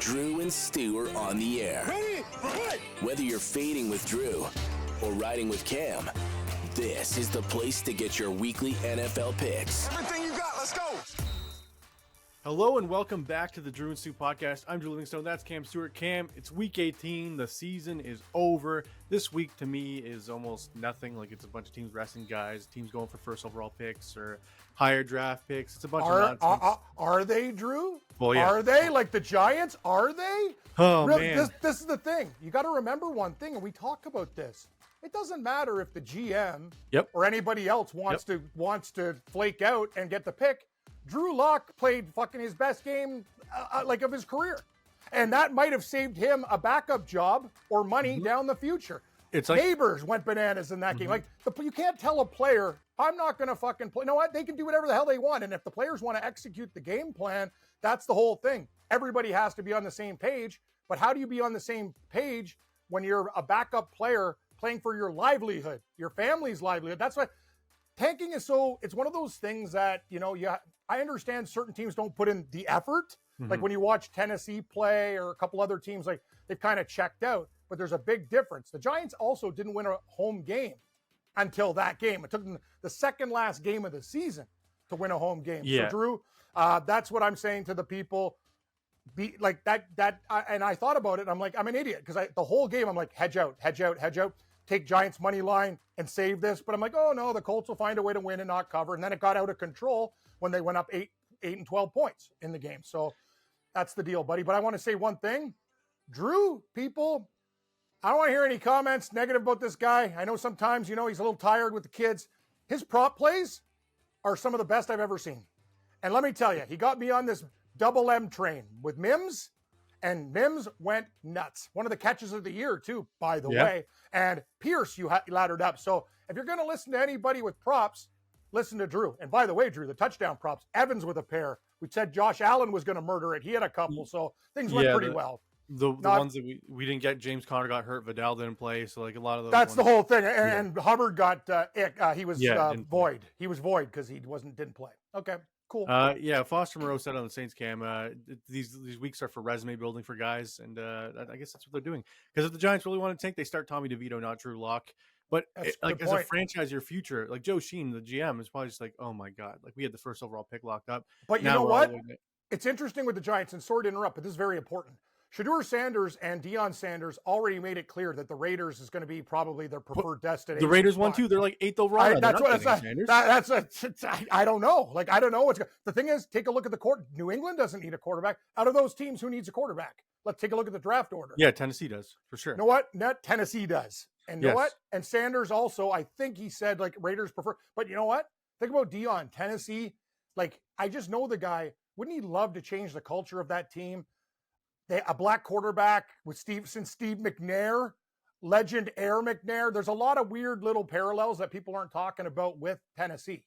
Drew and Stew are on the air. Ready? Right. Whether you're fading with Drew or riding with Cam, this is the place to get your weekly NFL picks. Everything you got, let's go. Hello and welcome back to the Drew and Stew podcast. I'm Drew Livingstone. That's Cam Stewart. Cam, it's week 18. The season is over. This week to me is almost nothing. Like, it's a bunch of teams resting guys, teams going for first overall picks or higher draft picks. It's a bunch of nonsense. Are they, Drew? Well, yeah. Are they like the Giants? Are they? Oh, man. This is the thing. You got to remember one thing, and we talk about this. It doesn't matter if the GM or anybody else wants to flake out and get the pick. Drew Lock played fucking his best game of his career. And that might have saved him a backup job or money down the future. It's like Neighbors went bananas in that game. Like, you can't tell a player, I'm not going to fucking play. You know what? They can do whatever the hell they want. And if the players want to execute the game plan, that's the whole thing. Everybody has to be on the same page. But how do you be on the same page when you're a backup player playing for your livelihood, your family's livelihood? That's what tanking is. So it's one of those things that, I understand certain teams don't put in the effort. Like when you watch Tennessee play or a couple other teams, like they've kind of checked out, but there's a big difference. The Giants also didn't win a home game until that game. It took them the second last game of the season to win a home game. Yeah. So Drew, that's what I'm saying to the people. Be like that. And I thought about it. I'm like, I'm an idiot because the whole game I'm like, hedge out. Take Giants money line and save this. But I'm like, oh no, the Colts will find a way to win and not cover. And then it got out of control when they went up 8 and 12 points in the game. So that's the deal, buddy. But I want to say one thing. Drew, people, I don't want to hear any comments negative about this guy. I know sometimes, he's a little tired with the kids. His prop plays are some of the best I've ever seen. And let me tell you, he got me on this double M train with Mims. And Mims went nuts. One of the catches of the year, too, by the way. And Pierce, you laddered up. So if you're going to listen to anybody with props, listen to Drew. And by the way, Drew, the touchdown props, Evans with a pair. We said Josh Allen was going to murder it. He had a couple, so things went pretty well. The ones that we didn't get, James Conner got hurt, Vidal didn't play, so like a lot of those. That's the whole thing. And Hubbard got he was void. Play. He was void because he didn't play. Okay. Cool. Foster Moreau said on the Saints Cam, these weeks are for resume building for guys, and I guess that's what they're doing. Because if the Giants really want to tank, they start Tommy DeVito, not Drew Lock. But as a franchise, your future, like Joe Sheen, the GM, is probably just like, oh my god, like we had the first overall pick locked up. But you know what? It's interesting with the Giants, and sorry to interrupt, but this is very important. Shedeur Sanders and Deion Sanders already made it clear that the Raiders is going to be probably their preferred destination. The Raiders won too. They're like 8th overall. I don't know. Like, I don't know what's the thing is. Take a look at the court. New England doesn't need a quarterback. Out of those teams, who needs a quarterback? Let's take a look at the draft order. Yeah, Tennessee does for sure. You know what? Not Tennessee does. And you know what? And Sanders also, I think he said like Raiders prefer. But you know what? Think about Deion, Tennessee. Like, I just know the guy. Wouldn't he love to change the culture of that team? A black quarterback with Steve McNair, legend Air McNair. There's a lot of weird little parallels that people aren't talking about with Tennessee.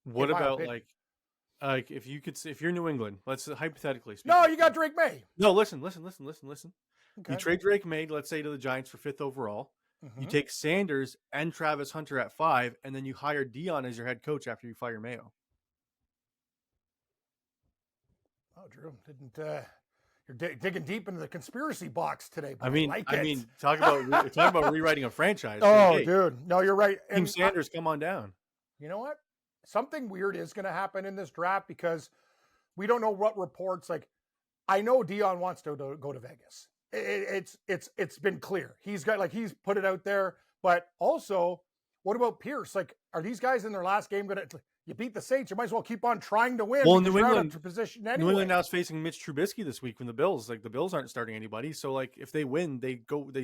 What about like if you're New England, let's hypothetically speak. No, you got Drake May. No, listen. Okay. You trade Drake May, let's say, to the Giants for 5th overall. You take Sanders and Travis Hunter at 5, and then you hire Deion as your head coach after you fire Mayo. Oh, Drew, you're digging deep into the conspiracy box today. But I mean, talk about rewriting a franchise. Oh, dude, no, you're right. Team Sanders, come on down. You know what? Something weird is going to happen in this draft because we don't know what reports. Like, I know Deion wants to go to Vegas. It's been clear. He's put it out there. But also, what about Pierce? Like, are these guys in their last game going to? You beat the Saints, you might as well keep on trying to win. Well, New England position anyway. New England now is facing Mitch Trubisky this week from the Bills. Like, the Bills aren't starting anybody, so like if they win, they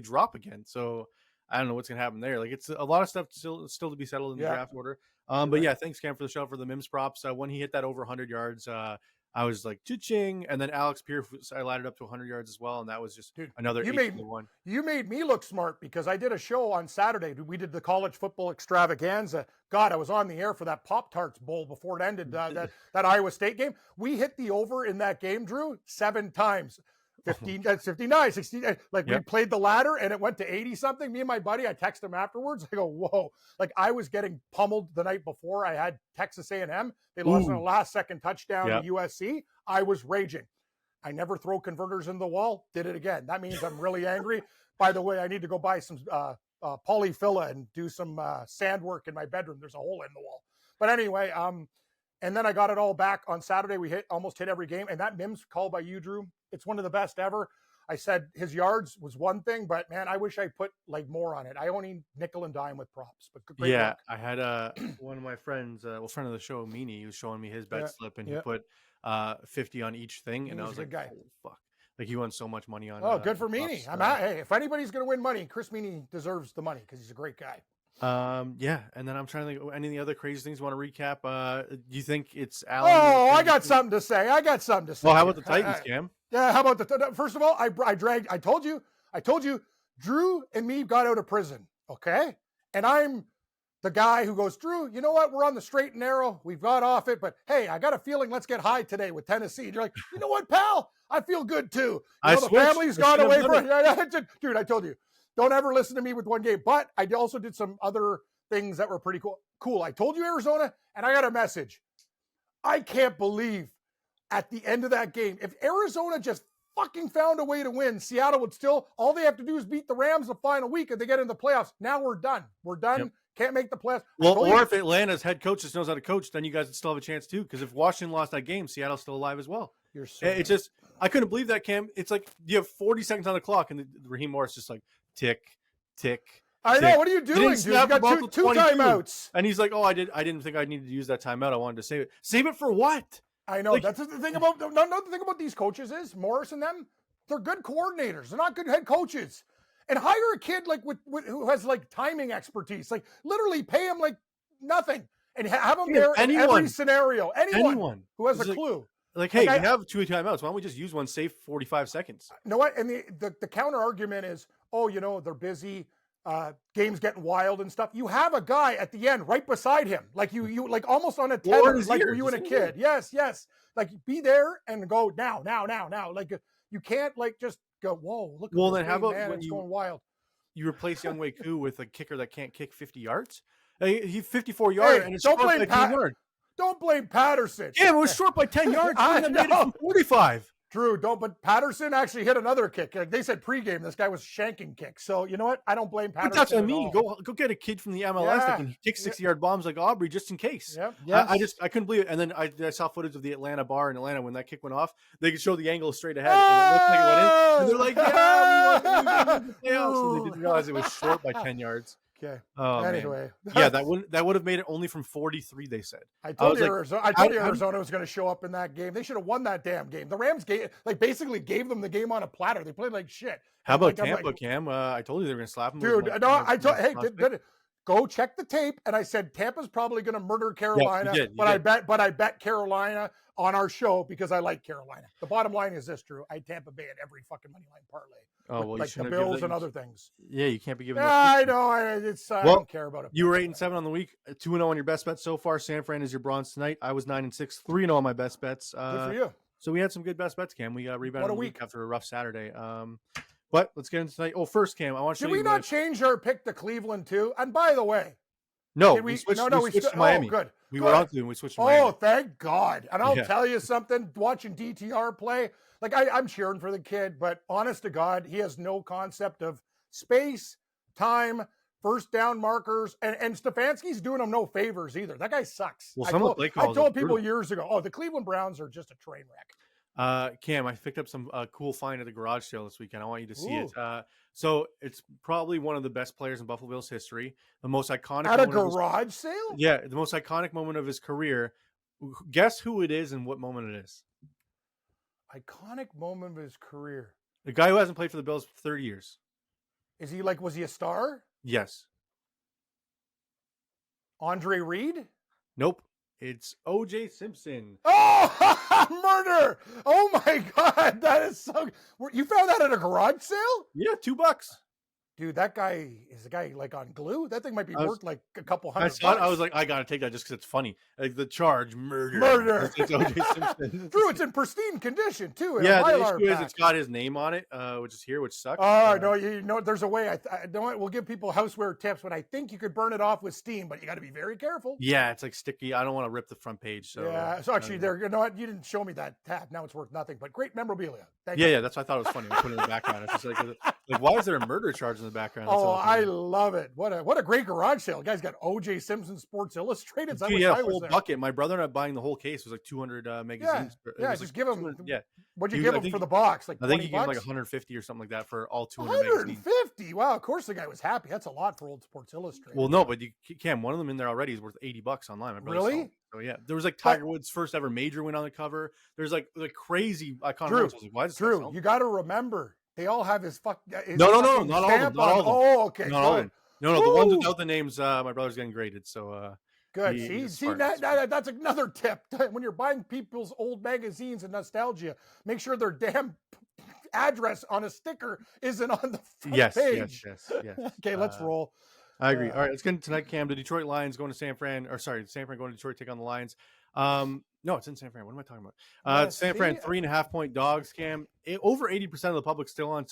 drop again. So I don't know what's gonna happen there. Like, it's a lot of stuff still to be settled in the draft order. But yeah, thanks Cam for the show for the Mims props. When he hit that over 100 yards, I was like, cha-ching. And then Alex Pierce, I laddered up to 100 yards as well. And that was just another 8-1. You made me look smart because I did a show on Saturday. We did the college football extravaganza. God, I was on the air for that Pop-Tarts Bowl before it ended, that Iowa State game. We hit the over in that game, Drew, 7 times. 59, 60. We played the ladder and it went to 80 something. Me and my buddy, I text him afterwards. I go, whoa. Like, I was getting pummeled the night before. I had Texas A&M. They lost on a last second touchdown to USC. I was raging. I never throw converters in the wall. Did it again. That means I'm really angry. By the way, I need to go buy some polyfilla and do some sand work in my bedroom. There's a hole in the wall. But anyway, and then I got it all back on Saturday. We almost hit every game. And that Mims call by you, Drew, it's one of the best ever. I said his yards was one thing, but man, I wish I put like more on it. I only nickel and dime with props. But great luck. I had one of my friends, friend of the show, Meanie, he was showing me his bet slip, and he put 50 on each thing, and I was like, guy. Oh, fuck. Like, he won so much money on. Oh, good for Meanie. Hey, if anybody's going to win money, Chris Meanie deserves the money because he's a great guy. And then I'm trying to think, any of the other crazy things you want to recap? Do you think it's Allen? Oh, I got something to say. Well, how about the Titans, Cam? Yeah, how about first of all, I told you, Drew and me got out of prison, okay? And I'm the guy who goes, Drew, you know what? We're on the straight and narrow. We've got off it, but hey, I got a feeling let's get high today with Tennessee. And you're like, you know what, pal? I feel good too. The family's gone away from it. Dude, I told you, don't ever listen to me with one game. But I also did some other things that were pretty cool. I told you Arizona, and I got a message. I can't believe at the end of that game, if Arizona just fucking found a way to win, Seattle would still, all they have to do is beat the Rams the final week and they get in the playoffs. Now we're done. Yep. Can't make the playoffs. Well, or if Atlanta's head coach just knows how to coach, then you guys would still have a chance too. Because if Washington lost that game, Seattle's still alive as well. It's just, I couldn't believe that, Cam. It's like you have 40 seconds on the clock, and Raheem Morris just like tick, tick. I know. What are you doing, dude? You got two timeouts. And he's like, oh, I didn't think I needed to use that timeout. I wanted to save it. Save it for what? I know. Like, that's the thing about the thing about these coaches is Morris and them. They're good coordinators. They're not good head coaches. And hire a kid like with who has like timing expertise. Like literally pay him like nothing and have him there in every scenario. Anyone who has a clue. Like, hey, you have 2 timeouts. Why don't we just use one, save 45 seconds? You know what? And the counter argument is, oh, you know, they're busy. Games getting wild and stuff. You have a guy at the end right beside him, like you like almost on a tether, like you and a kid. Yes. Like be there and go now. Like you can't like just go. Whoa, look. Well, then how about when it's going wild? You replace Younghoe Koo with a kicker that can't kick 50 yards. He's 54 yards and it's short by 10 yards. Don't blame Patterson. Yeah, it was short by 10 yards. I made it from 45. Drew, but Patterson actually hit another kick. Like they said pregame, this guy was shanking kicks. So you know what? I don't blame Patterson. But that's what I mean. Go get a kid from the MLS that can kick 60-yard bombs like Aubrey just in case. Yep. I couldn't believe it. And then I saw footage of the Atlanta bar in Atlanta when that kick went off. They could show the angle straight ahead, and it looked like it went in. And they're like, yeah, we want to so they didn't realize it was short by 10 yards. Okay. Oh, anyway, yeah, that would have made it only from 43. They said. I told you Arizona was going to show up in that game. They should have won that damn game. The Rams basically gave them the game on a platter. They played like shit. How about Tampa, Cam? I told you they were going to slap them. Dude, go check the tape. And I said Tampa's probably going to murder Carolina. Yeah, I bet Carolina on our show because I like Carolina. The bottom line is this, Drew. I had Tampa Bay at every fucking money line parlay. Oh, well, like the Bills and other things. Yeah, you can't be giving. I know. I don't care about it. You were 8-7 on the week, 2-0 on your best bets so far. San Fran is your bronze tonight. I was 9-6, 3-0 on my best bets. Good for you. So we had some good best bets, Cam. We got rebounded a week after a rough Saturday. But let's get into tonight. Oh, first, Cam, I want to show you. Did we not change our pick to Cleveland too? And by the way, we switched to Miami. Oh, good. We were on to and we switched to Miami. Oh, thank God. And I'll tell you something, watching DTR play, like I'm cheering for the kid, but honest to God, he has no concept of space, time, first down markers, and Stefanski's doing him no favors either. That guy sucks. Well, I told people years ago, the Cleveland Browns are just a train wreck. Cam, I picked up some cool find at the garage sale this weekend. I want you to see it. So it's probably one of the best players in Buffalo Bills history. The most iconic at a garage sale? Yeah, the most iconic moment of his career. Guess who it is and what moment it is. Iconic moment of his career. The guy who hasn't played for the Bills for 30 years. Is he was he a star? Yes. Andre Reed? Nope. It's O.J. Simpson. Oh, murder! Oh my God, that is so. You found that at a garage sale? Yeah, $2. Dude, that guy is a guy like on glue. That thing might be worth like a couple $100. I saw it. I was like, I gotta take that just because it's funny. Like the charge, murder. It's O.J. Simpson. Drew, it's in pristine condition too. Yeah, the issue is it's got his name on it, which is here, which sucks. Oh no, you know, there's a way. I don't. We'll give people houseware tips, but I think you could burn it off with steam, but you got to be very careful. Yeah, it's like sticky. I don't want to rip the front page. So yeah, so actually, there. You know what? You didn't show me that tab. Now it's worth nothing, but great memorabilia. Thank you. Yeah, that's why I thought it was funny. I put it in the background. It's just like, why is there a murder charge in the background? That's I love it. What a great garage sale. Guy's got O.J. Simpson Sports Illustrated. Dude, yeah, a whole bucket. My brother and I buying the whole case was like 200 magazines. Yeah, just give him. Yeah. What'd you give him for the box? Like I think he gave him $20? like 150 or something like that for all 200 150. magazines. Wow, of course the guy was happy. That's a lot for old Sports Illustrated. Well, no, but you can. One of them in there already is worth $80 online. My brother really? So yeah, there was like Tiger Woods' first ever major win on the cover. There's like crazy iconic. Drew, like, why is this Drew, you got to remember they all have his fuck. No, not all of them. Oh, okay. Not all of them. No, the ones without the names, my brother's getting graded. So good. See, that's another tip. When you're buying people's old magazines and nostalgia, make sure their damn address on a sticker isn't on the front page. Yes. Okay, let's roll. I agree. All right, let's get into tonight, Cam. The Detroit Lions going to San Fran, San Fran going to Detroit, take on the Lions. No, it's in San Fran. What am I talking about? San Fran, 3.5-point dogs, Cam. Over 80% of the public still on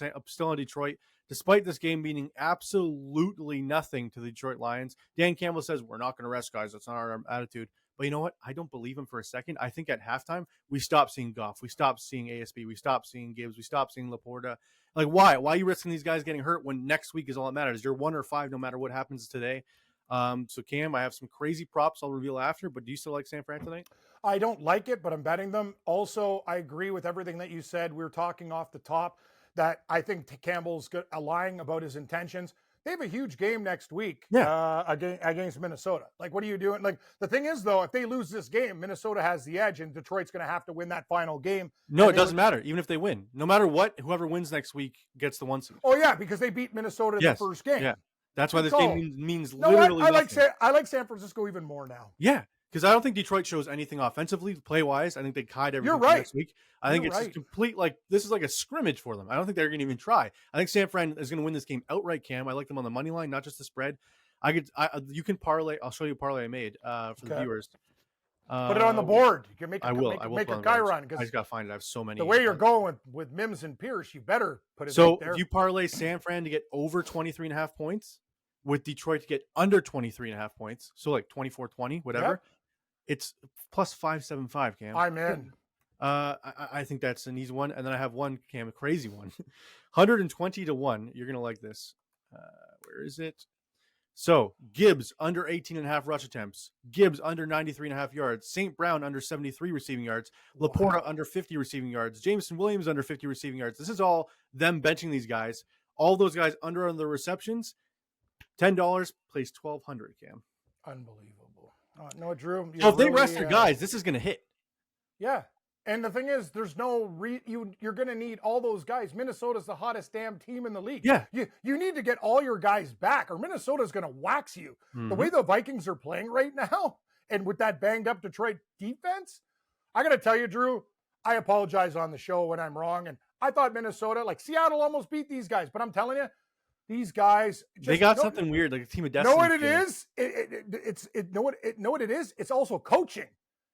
Detroit, despite this game meaning absolutely nothing to the Detroit Lions. Dan Campbell says, we're not going to rest, guys. That's not our attitude. But you know what? I don't believe him for a second. I think at halftime, we stopped seeing Goff. We stopped seeing ASB. We stopped seeing Gibbs. We stopped seeing Laporta. Like, why? Why are you risking these guys getting hurt when next week is all that matters? You're 1 or 5 no matter what happens today. So, Cam, I have some crazy props I'll reveal after, but do you still like San Fran tonight? I don't like it, but I'm betting them. Also, I agree with everything that you said. We were talking off the top that I think Campbell's lying about his intentions. They have a huge game next week against Minnesota. Like, what are you doing? Like, the thing is, though, if they lose this game, Minnesota has the edge, and Detroit's going to have to win that final game. No, it doesn't matter. Even if they win. No matter what, whoever wins next week gets the 1 seed. Oh, yeah, because they beat Minnesota in the first game. Yeah, that's why this game means literally nothing. I like San Francisco even more now. Yeah, because I don't think Detroit shows anything offensively, play-wise. I think they hide everything next week. I think it's complete, this is like a scrimmage for them. I don't think they're going to even try. I think San Fran is going to win this game outright, Cam. I like them on the money line, not just the spread. You can parlay. I'll show you a parlay I made for the viewers. Put it on the board. You can make I will make a guy run. I just got to find it. I have so many. The way you're going with Mims and Pierce, you better put it So there. if you parlay San Fran to get over 23.5 points with Detroit to get under 23.5 points, so like 24-20, whatever, it's plus 575, Cam. I'm in. I think that's an easy one. And then I have one, Cam, a crazy one. 120-1. You're going to like this. Where is it? So Gibbs under 18.5 rush attempts. Gibbs under 93.5 yards. St. Brown under 73 receiving yards. Laporta under 50 receiving yards. Jameson Williams under 50 receiving yards. This is all them benching these guys. All those guys under on the receptions. $10 plays $1,200, Cam. Unbelievable. No, Drew. So if they rest their guys, this is going to hit. Yeah. And the thing is, there's no you're going to need all those guys. Minnesota's the hottest damn team in the league. Yeah. You need to get all your guys back, or Minnesota's going to wax you. Mm-hmm. The way the Vikings are playing right now, and with that banged up Detroit defense, I got to tell you, Drew, I apologize on the show when I'm wrong. And I thought Minnesota, like Seattle, almost beat these guys. But I'm telling you, these guys they got something weird, like a team of destiny. Know what it is? Know what it is? It's also coaching.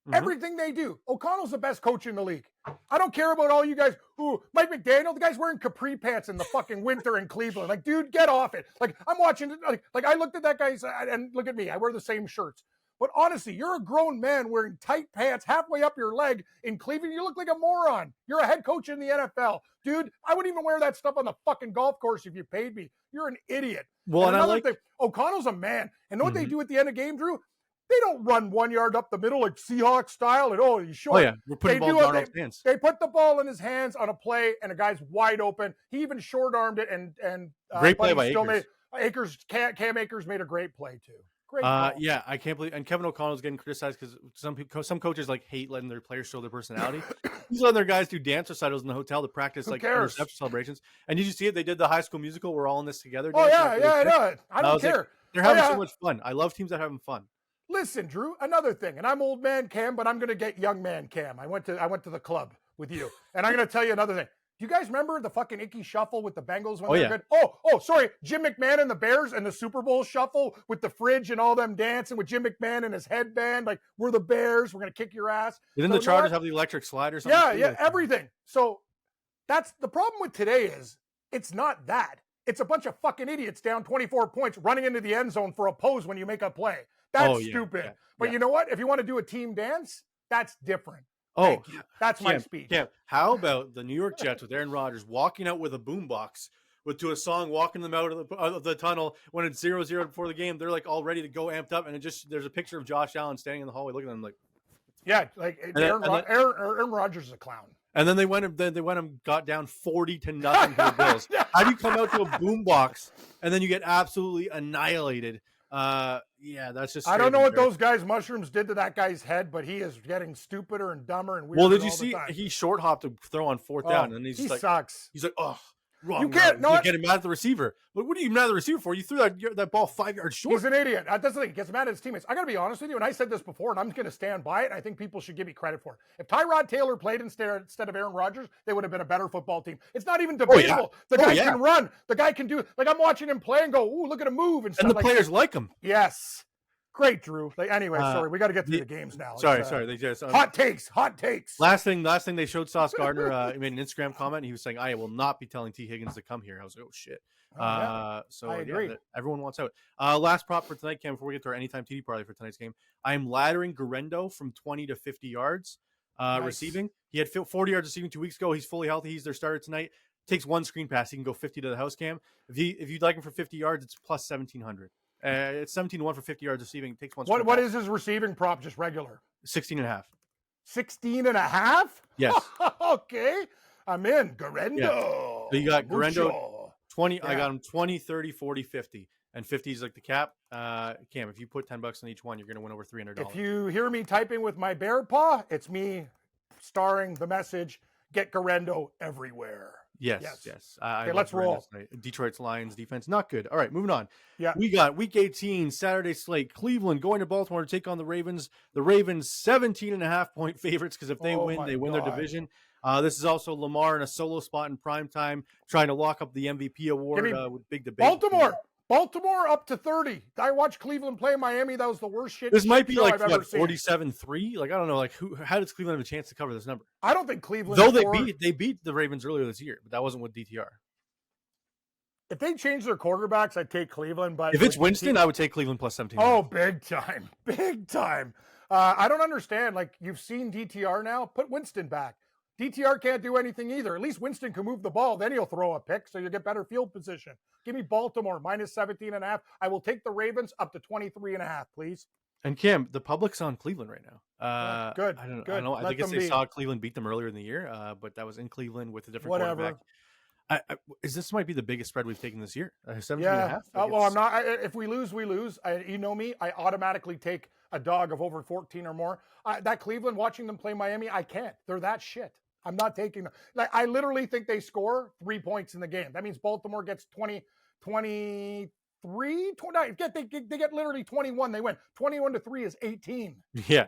Mm-hmm. Everything they do. O'Connell's the best coach in the league. I don't care about all you guys. Ooh, Mike McDaniel, the guy's wearing capri pants in the fucking winter in Cleveland. Like, dude, get off it. Like, I'm watching it. Like I looked at that guy and look at me. I wear the same shirts. But honestly, you're a grown man wearing tight pants halfway up your leg in Cleveland. You look like a moron. You're a head coach in the NFL. Dude, I wouldn't even wear that stuff on the fucking golf course if you paid me. You're an idiot. Well, and another thing, O'Connell's a man. And know what they do at the end of the game, Drew? They don't run 1 yard up the middle like Seahawks style. And he's short. Oh yeah, we're putting the ball in Darnold's hands. They put the ball in his hands on a play, and a guy's wide open. He even short armed it, and great play by Akers. Cam Akers made a great play too. Great. Yeah, I can't believe. And Kevin O'Connell's getting criticized because some coaches like hate letting their players show their personality. He's letting their guys do dance recitals in the hotel to practice interception celebrations. And did you see it? They did the High School Musical. We're all in this together. Oh yeah, I know it. I don't care. Like, they're having so much fun. I love teams that are having fun. Listen, Drew, another thing, and I'm old man Cam, but I'm going to get young man Cam. I went to the club with you, and I'm going to tell you another thing. Do you guys remember the fucking Icky shuffle with the Bengals when Oh, they're yeah. good? Sorry. Jim McMahon and the Bears and the Super Bowl shuffle with the fridge and all them dancing with Jim McMahon and his headband. Like, we're the Bears. We're going to kick your ass. Didn't the Chargers have the electric slide or something? Yeah, everything. So that's the problem with today is it's not that. It's a bunch of fucking idiots down 24 points running into the end zone for a pose when you make a play. That's stupid. Yeah, but you know what? If you want to do a team dance, that's different. Oh, that's my speech. Yeah. How about the New York Jets with Aaron Rodgers walking out with a boombox to a song, walking them out of the tunnel when it's 0-0 before the game? They're like all ready to go, amped up, and there's a picture of Josh Allen standing in the hallway looking at them like, yeah, like Aaron Rodgers is a clown. And then they went and got down 40-0 to the Bills. How do you come out to a boombox and then you get absolutely annihilated? That's just. I don't know what those guys' mushrooms did to that guy's head, but he is getting stupider and dumber and weirder. Well, did you see he short hopped to throw on fourth down, and he sucks. He's like, oh, wrong. You can't not get him mad at the receiver. But what are you mad at the receiver for? You threw that ball 5 yards short. He's an idiot. That's the thing. He gets mad at his teammates. I got to be honest with you, and I said this before, and I'm going to stand by it. And I think people should give me credit for it. If Tyrod Taylor played instead of Aaron Rodgers, they would have been a better football team. It's not even debatable. The guy can run. The guy can do. Like, I'm watching him play and go, ooh, look at him move and stuff. And the players like him. Yes. Great, Drew. Anyway, sorry, we got to get through the games now. Sorry. They just hot takes. Last thing they showed Sauce Gardner. He made an Instagram comment. And he was saying, "I will not be telling T. Higgins to come here." I was like, "Oh shit." So I agree. Everyone wants out. Last prop for tonight, Cam. Before we get to our anytime TD parlay for tonight's game, I am laddering Garendo from 20 to 50 yards receiving. He had 40 yards receiving 2 weeks ago. He's fully healthy. He's their starter tonight. Takes one screen pass. He can go 50 to the house, Cam. If you'd like him for 50 yards, it's plus 1,700. It's 17-1 for 50 yards receiving. Takes one. What is his receiving prop? Just regular. 16.5. 16.5? Yes. Okay. I'm in. Garendo. Yeah. So you got Garendo 20. Yeah. I got him 20, 30, 40, 50. And 50 is like the cap. Cam, if you put $10 on each one, you're going to win over $300. If you hear me typing with my bear paw, it's me starring the message, get Garendo everywhere. Yes. Okay, let's roll. Detroit's Lions defense, not good. All right, moving on. Yeah. We got week 18, Saturday slate. Cleveland going to Baltimore to take on the Ravens. The Ravens 17.5-point favorites because if they win, they win their division. This is also Lamar in a solo spot in prime time, trying to lock up the MVP award with big debate. Baltimore up to 30. I watched Cleveland play Miami. That was the worst shit. This might be like 47-3. Like, I don't know. Like, how does Cleveland have a chance to cover this number? I don't think Cleveland. Though they beat the Ravens earlier this year, but that wasn't with DTR. If they change their quarterbacks, I'd take Cleveland. But if it's Winston, I would take Cleveland plus 17. Oh, big time. I don't understand. Like, you've seen DTR now. Put Winston back. DTR can't do anything either. At least Winston can move the ball. Then he'll throw a pick, so you'll get better field position. Give me Baltimore, minus 17.5. I will take the Ravens up to 23.5, please. And Cam, the public's on Cleveland right now. Good. I don't know. I guess they saw Cleveland beat them earlier in the year, but that was in Cleveland with a different quarterback. This might be the biggest spread we've taken this year. 17.5. Well, I'm not. If we lose, we lose. You know me. I automatically take a dog of over 14 or more. That Cleveland, watching them play Miami, I can't. They're that shit. I'm not taking them. Like, I literally think they score 3 points in the game. That means Baltimore gets 23, 29. They get literally 21. They win. 21-3 is 18. Yeah.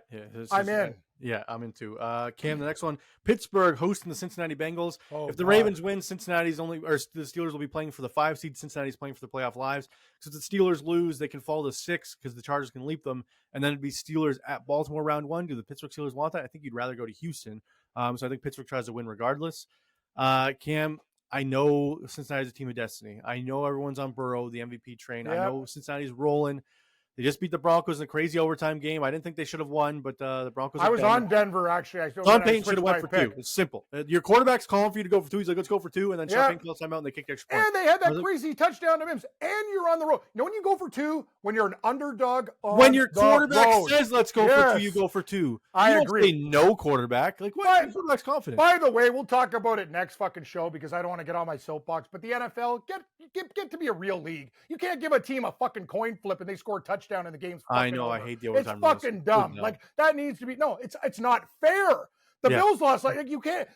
I'm in. Yeah, I'm into. Cam, the next one, Pittsburgh hosting the Cincinnati Bengals. If the Ravens win, the Steelers will be playing for the 5 seed. Cincinnati's playing for the playoff lives. So if the Steelers lose, they can fall to 6 because the Chargers can leap them. And then it'd be Steelers at Baltimore round 1. Do the Pittsburgh Steelers want that? I think you'd rather go to Houston. So I think Pittsburgh tries to win regardless. Cam, I know Cincinnati's a team of destiny. I know everyone's on Burrow, the MVP train. Yep. I know Cincinnati's rolling. They just beat the Broncos in a crazy overtime game. I didn't think they should have won, but the Broncos. I was on Denver, actually. Sean Payton should have went for 2. It's simple. Your quarterback's calling for you to go for 2. He's like, let's go for 2. And then Sean Payton calls timeout and they kick the extra point. And they had that crazy touchdown to Mims. And you're on the road. You know when you go for 2, when you're an underdog on when your quarterback road. Says, let's go for 2, you go for 2. I agree. Don't say no quarterback. Like, what? Your quarterback's confident. By the way, we'll talk about it next fucking show because I don't want to get on my soapbox. But the NFL, get to be a real league. You can't give a team a fucking coin flip and they score a touchdown in the game's I know. Over. I hate the overtime. It's fucking dumb. Like, that needs to be it's not fair. The Bills lost. Like, you can't.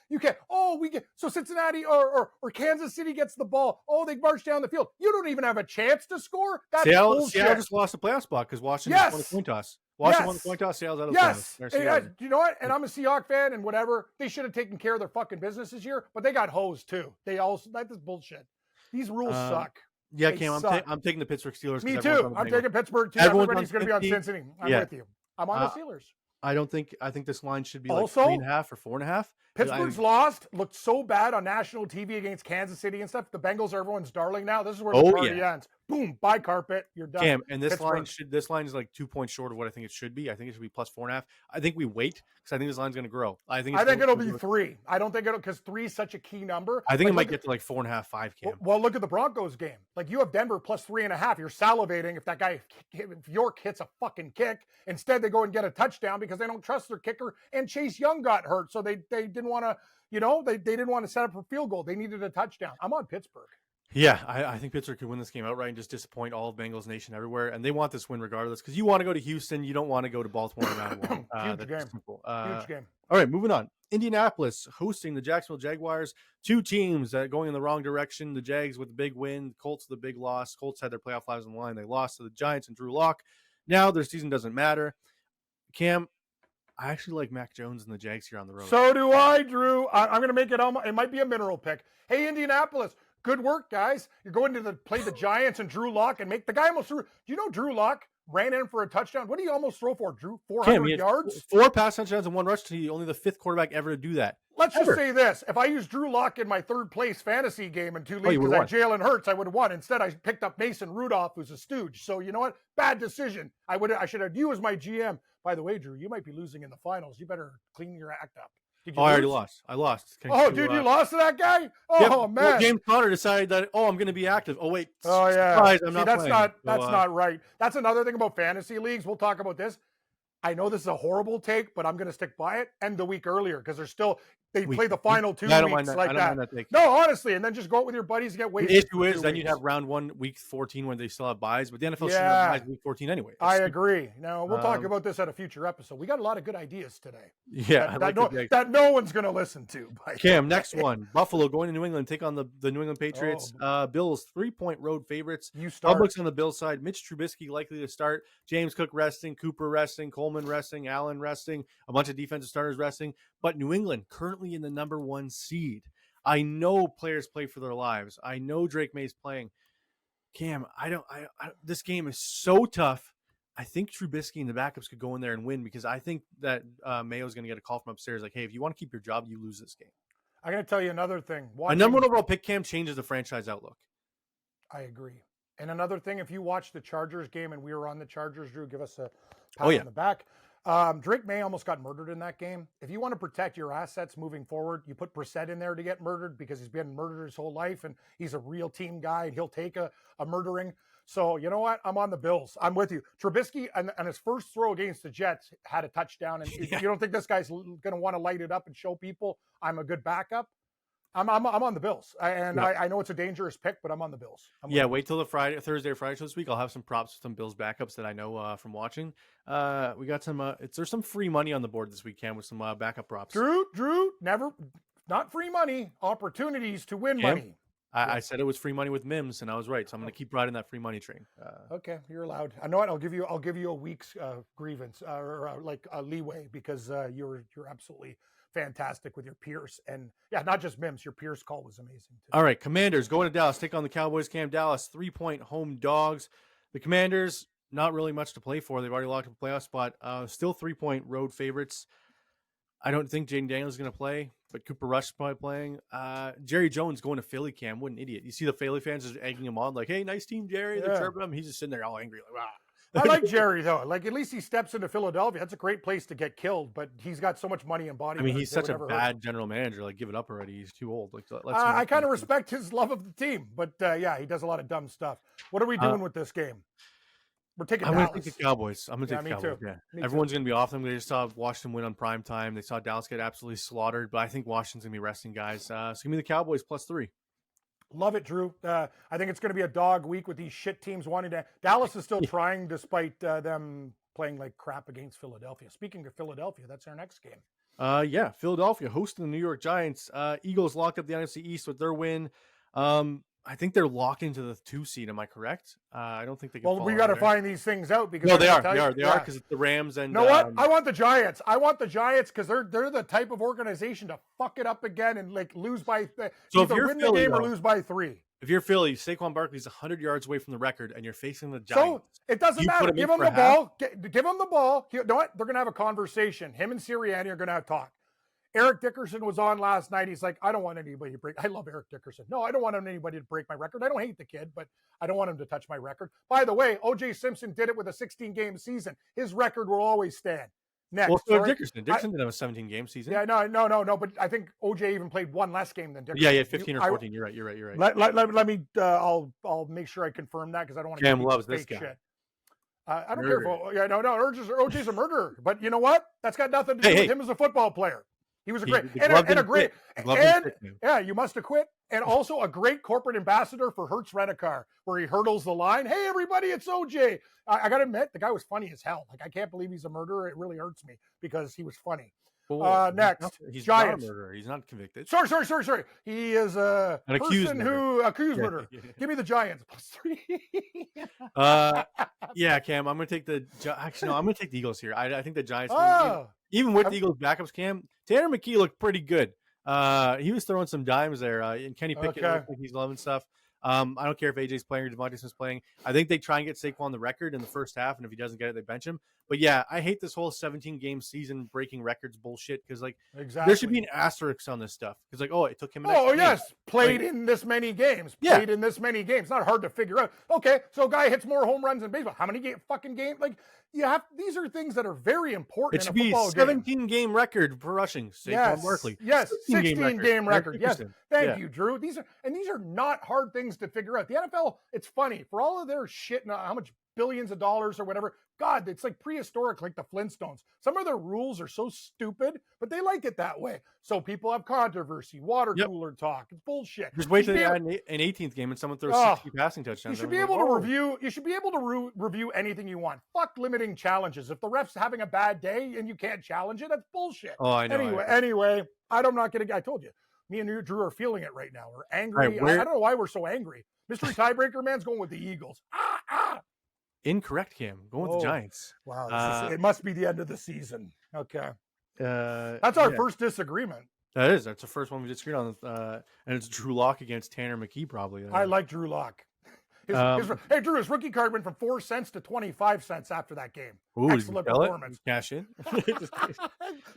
So Cincinnati or Kansas City gets the ball. They march down the field. You don't even have a chance to score. That's bullshit. Seattle just lost the playoff spot because Washington won a coin toss. Washington won the coin toss. Seattle's out of the playoffs. You know what? And I'm a Seahawks fan and whatever. They should have taken care of their fucking business this year, but they got hosed too. That's bullshit. These rules suck. Yeah, Cam, I'm taking the Pittsburgh Steelers. Me too. I'm taking Pittsburgh too. Everybody's going to be on Cincinnati. I'm with you. I'm on the Steelers. I think this line should be like 3.5 or 4.5. Pittsburgh's lost, looked so bad on national TV against Kansas City and stuff. The Bengals are everyone's darling now. This is where the party ends. Boom, buy carpet, you're done. Cam, and this line is like 2 points short of what I think it should be. I think it should be plus 4.5. I think we wait because I think this line's going to grow. I think it'll be 3. I don't think it'll, because 3 is such a key number. I think it might get to like 4.5, 5. Cam. Well, look at the Broncos game. Like you have Denver plus 3.5. You're salivating if York hits a fucking kick. Instead, they go and get a touchdown because they don't trust their kicker. And Chase Young got hurt, so they didn't want to. They didn't want to set up a field goal. They needed a touchdown. I'm on Pittsburgh. Yeah, I think Pittsburgh could win this game outright and just disappoint all of Bengals Nation everywhere. And they want this win regardless because you want to go to Houston. You don't want to go to Baltimore in round one. Huge game. Simple. Huge game. All right, moving on. Indianapolis hosting the Jacksonville Jaguars. 2 teams going in the wrong direction. The Jags with the big win. Colts with the big loss. Colts had their playoff lives on the line. They lost to the Giants and Drew Lock. Now their season doesn't matter. Cam, I actually like Mac Jones and the Jags here on the road. So do I, Drew. I'm going to make it it might be a mineral pick. Hey, Indianapolis, good work, guys. You're going to play the Giants and Drew Lock and make the guy almost threw. Do you know Drew Lock ran in for a touchdown? What did he almost throw for, Drew? 400 yards? 4 pass touchdowns and 1 rush. He's only the 5th quarterback ever to do that. Let's just say this. If I used Drew Lock in my 3rd place fantasy game in 2 leagues because I had Jalen Hurts, I would have won. Instead, I picked up Mason Rudolph, who's a stooge. So you know what? Bad decision. I should have you as my GM. By the way, Drew, you might be losing in the finals. You better clean your act up. I already lost. I lost. You lost to that guy? Oh, man. Well, James Conner decided that, I'm going to be active. Oh, wait. Oh, yeah. Surprise, I'm not that's playing. That's not right. That's another thing about fantasy leagues. We'll talk about this. I know this is a horrible take, but I'm going to stick by it. End the week earlier because they play the final 2 weeks like that. No, honestly, and then just go out with your buddies and get wasted. The issue is then you'd have round 1, week 14 when they still have buys, but the NFL should have buys week 14 anyway. I agree. Now, we'll talk about this at a future episode. We got a lot of good ideas today. Yeah. That no one's going to listen to. Cam, next one. Buffalo going to New England, take on the New England Patriots. Bills, 3-point road favorites. You start. Publix on the Bills side. Mitch Trubisky likely to start. James Cook resting. Cooper resting. Coleman resting. Allen resting. A bunch of defensive starters resting. But New England currently in the number 1 seed. I know players play for their lives. I know Drake May's playing. Cam, this game is so tough. I think Trubisky and the backups could go in there and win because I think that Mayo's going to get a call from upstairs like, hey, if you want to keep your job, you lose this game. I'm going to tell you another thing. A number 1 overall pick, Cam, changes the franchise outlook. I agree. And another thing, if you watch the Chargers game and we were on the Chargers, Drew, give us a pat on the back. Drake May almost got murdered in that game. If you want to protect your assets moving forward, you put Brissett in there to get murdered because he's been murdered his whole life and he's a real team guy and he'll take a murdering. So you know what? I'm on the Bills. I'm with you. Trubisky and his first throw against the Jets had a touchdown. And you don't think this guy's going to want to light it up and show people I'm a good backup? I'm on the Bills, and I know it's a dangerous pick, but I'm on the Bills. Wait till the Thursday or Friday show this week. I'll have some props with some Bills backups that I know from watching. We got some. There's some free money on the board this week, Cam, with some backup props. Drew, not free money, opportunities to win money. I said it was free money with Mims, and I was right. So I'm going to keep riding that free money train. Okay, you're allowed. I know what. I'll give you a week's grievance or like a leeway because you're absolutely fantastic with your Pierce and not just Mims. Your Pierce call was amazing too. All right, Commanders going to Dallas, take on the Cowboys. Cam, Dallas 3-point home dogs. The Commanders not really much to play for. They've already locked up a playoff spot. Still 3-point road favorites. I don't think Jaden Daniels is going to play, but Cooper Rush is probably playing. Jerry Jones going to Philly, Cam. What an idiot. You see the Philly fans just egging him on like, hey, nice team, Jerry. They're chirping him. He's just sitting there all angry like, wow. I like Jerry, though. Like, at least he steps into Philadelphia. That's a great place to get killed, but he's got so much money and body. I mean, he's such a bad general manager. Like, give it up already. He's too old. Like, I kind of respect his love of the team, but he does a lot of dumb stuff. What are we doing with this game? We're taking Dallas. I'm going to take the Cowboys. I'm going to take the Cowboys. Too. Yeah. Everyone's going to be off them. They just saw Washington win on prime time. They saw Dallas get absolutely slaughtered, but I think Washington's going to be resting guys. So give me the Cowboys +3. Love it, Drew. I think it's going to be a dog week with these shit teams wanting to. Dallas is still trying despite them playing like crap against Philadelphia. Speaking of Philadelphia, that's our next game. Philadelphia hosting the New York Giants. Eagles locked up the NFC East with their win. I think they're locked into the 2 seed. Am I correct? I don't think they can. Well, we got to find these things out because no, they are because it's the Rams and. You know what? I want the Giants. I want the Giants because they're the type of organization to fuck it up again and like lose by so either win the game or lose by 3. If you're Philly, Saquon Barkley's 100 yards away from the record, and you're facing the Giants. So it doesn't matter. Give him the ball. Give him the ball. You know what? They're gonna have a conversation. Him and Sirianni are gonna have talk. Eric Dickerson was on last night. He's like, I don't want anybody to break. I love Eric Dickerson. No, I don't want anybody to break my record. I don't hate the kid, but I don't want him to touch my record. By the way, O.J. Simpson did it with a 16-game season. His record will always stand. Next. Well, so Dickerson. Dickerson didn't have a 17-game season. Yeah, no. But I think O.J. even played one less game than Dickerson. Yeah, 15 or 14. You're right. Let me. I'll make sure I confirm that because I don't want to. Cam loves this guy. Shit. I don't care if O.J.'s a murderer, but you know what? That's got nothing to do with him as a football player. He was a great you must have quit. And also a great corporate ambassador for Hertz Rent-A-Car, where he hurdles the line. Hey, everybody, it's OJ. I got to admit, the guy was funny as hell. Like, I can't believe he's a murderer. It really hurts me because he was funny. Next, he's Giants. Not a murderer. He's not convicted. Sorry. He is an accused who accused murder. Give me the Giants +3. Yeah, Cam. I'm going to take the. Actually, no, I'm going to take the Eagles here. I think the Giants. Even with the Eagles backups, Cam, Tanner McKee looked pretty good. He was throwing some dimes there. And Kenny Pickett looked like he's loving stuff. I don't care if AJ's playing or Devontae Smith's playing. I think they try and get Saquon the record in the first half, and if he doesn't get it, they bench him. But yeah, I hate this whole 17-game season breaking records bullshit because there should be an asterisk on this stuff. Because it took him. Played in this many games. Played in this many games. Not hard to figure out. Okay, so a guy hits more home runs in baseball. How many fucking games? These are things that are very important. It should be 17-game record for rushing. Saquon Barkley. Yes, 16-game record. Yes, thank you, Drew. These are not hard things to figure out. The NFL, it's funny for all of their shit and how much billions of dollars or whatever. God, it's like prehistoric, like the Flintstones. Some of their rules are so stupid, but they like it that way. So people have controversy, water cooler talk. It's bullshit. Just wait till they add an 18th game and someone throws 60 passing touchdowns. You should be able to review. You should be able to review anything you want. Fuck limiting challenges. If the ref's having a bad day and you can't challenge it, that's bullshit. Oh, I know. Anyway, I'm not gonna. I told you, me and Drew are feeling it right now. We're angry. I don't know why we're so angry. Mystery tiebreaker man's going with the Eagles. Incorrect, Cam. Going with the Giants. Wow. It must be the end of the season. Okay. That's our first disagreement. That's the first one we disagreed on. And it's Drew Lock against Tanner McKee, probably. I like Drew Lock. Hey, Drew, his rookie card went from 4 cents to 25 cents after that game. Ooh, excellent performance. Cash in.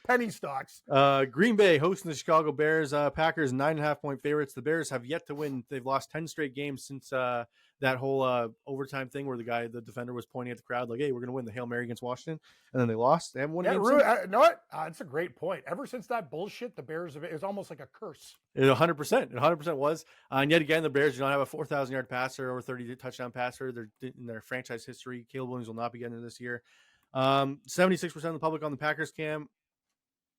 Penny stocks. Green Bay hosting the Chicago Bears. Packers 9.5-point favorites. The Bears have yet to win. They've lost 10 straight games since that whole overtime thing where the defender was pointing at the crowd like, hey, we're going to win the Hail Mary against Washington. And then they lost. They haven't won a game since. Know what? That's a great point. Ever since that bullshit, the Bears, it was almost like a curse. It 100%. It 100% was. And yet again, the Bears do not have a 4,000-yard passer or 30 touchdown passer. They're in their franchise history. Caleb Williams will not be getting it this year. 76% of the public on the Packers, Cam.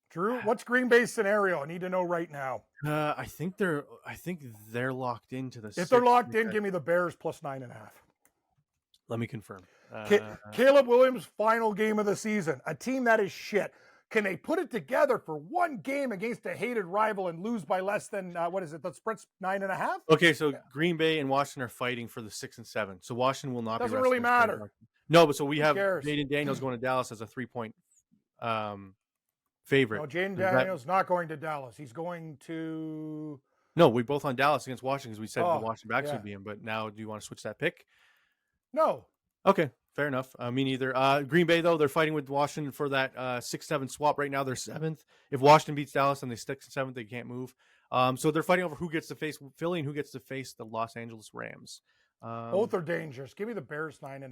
Drew, what's Green Bay's scenario? I need to know right now. I think they're locked into this. If they're locked in, give me the Bears +9.5. Let me confirm. Caleb Williams' final game of the season. A team that is shit. Can they put it together for one game against a hated rival and lose by less than what is it? The spread's 9.5. Okay, so Green Bay and Washington are fighting for the 6 and 7. So Washington will not. Doesn't really matter. No, but so we have Jaden Daniels going to Dallas as a 3-point favorite. No, Jaden Daniels not going to Dallas. He's going to. No, we both on Dallas against Washington because we said the Washington backs would be in. But now, do you want to switch that pick? No. Okay, fair enough. Me neither. Green Bay though, they're fighting with Washington for that 6-7 swap right now. They're 7th. If Washington beats Dallas and they stick 7th, they can't move. So they're fighting over who gets to face Philly and who gets to face the Los Angeles Rams. Both are dangerous. Give me the Bears 9.5.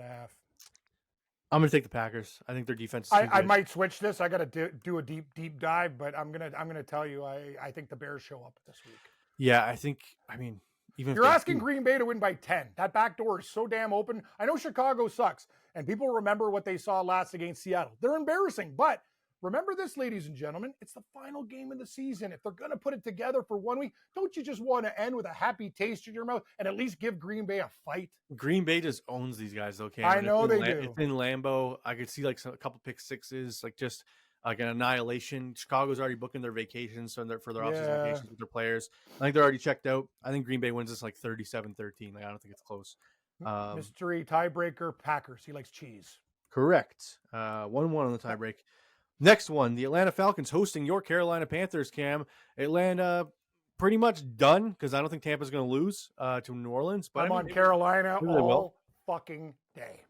I'm going to take the Packers. I think their defense is I might switch this. I got to do a deep dive, but I'm gonna tell you I think the Bears show up this week. Yeah, even you're asking Green Bay to win by 10. That back door is so damn open. I know Chicago sucks, and people remember what they saw last against Seattle. They're embarrassing, but remember this, ladies and gentlemen, it's the final game of the season. If they're going to put it together for 1 week, don't you just want to end with a happy taste in your mouth and at least give Green Bay a fight? Green Bay just owns these guys, though, Cam. I know they do. It's in Lambeau. I could see a couple pick sixes, like an annihilation. Chicago's already booking their vacations for their offseason vacations with their players. I think they're already checked out. I think Green Bay wins this like 37-13. Like, I don't think it's close. Mystery tiebreaker, Packers. He likes cheese. Correct. 1-1 on the tiebreak. Next one, the Atlanta Falcons hosting your Carolina Panthers, Cam. Atlanta pretty much done because I don't think Tampa's going to lose to New Orleans. But I'm on Carolina all fucking day.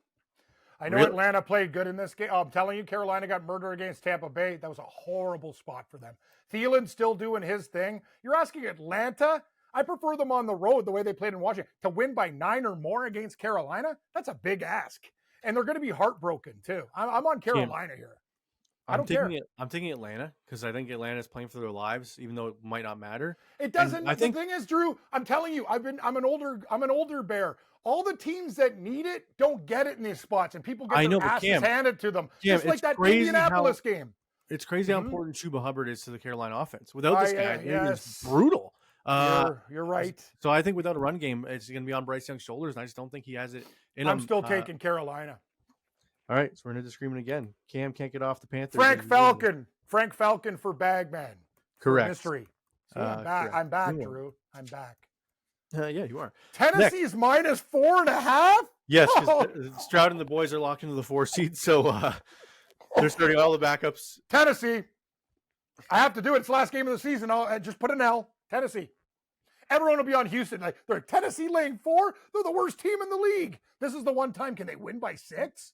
I know Atlanta played good in this game. I'm telling you, Carolina got murdered against Tampa Bay. That was a horrible spot for them. Thielen's still doing his thing. You're asking Atlanta? I prefer them on the road the way they played in Washington. To win by 9 or more against Carolina, that's a big ask. And they're going to be heartbroken, too. I'm on Carolina here. I'm taking Atlanta because I think Atlanta is playing for their lives, even though it might not matter. It doesn't. The thing is, Drew, I'm telling you, I'm an older bear. All the teams that need it don't get it in these spots, and people get their asses handed to them. Just like that Indianapolis game. It's crazy how important Chuba Hubbard is to the Carolina offense. Without this guy, it is brutal. You're right. So I think without a run game, it's going to be on Bryce Young's shoulders, and I just don't think he has it in him. I'm still taking Carolina. All right, so we're in a disagreement again. Cam can't get off the Panthers. Frank Falcon for Bagman. Correct. Mystery. See, I'm back, Drew. I'm back. Yeah, you are. Tennessee's minus 4.5? Yes, Stroud and the boys are locked into the 4 seed, so they're starting all the backups. Tennessee. I have to do it. It's the last game of the season. I'll just put an L. Tennessee. Everyone will be on Houston. Like, they're Tennessee laying 4. They're the worst team in the league. This is the one time. Can they win by 6?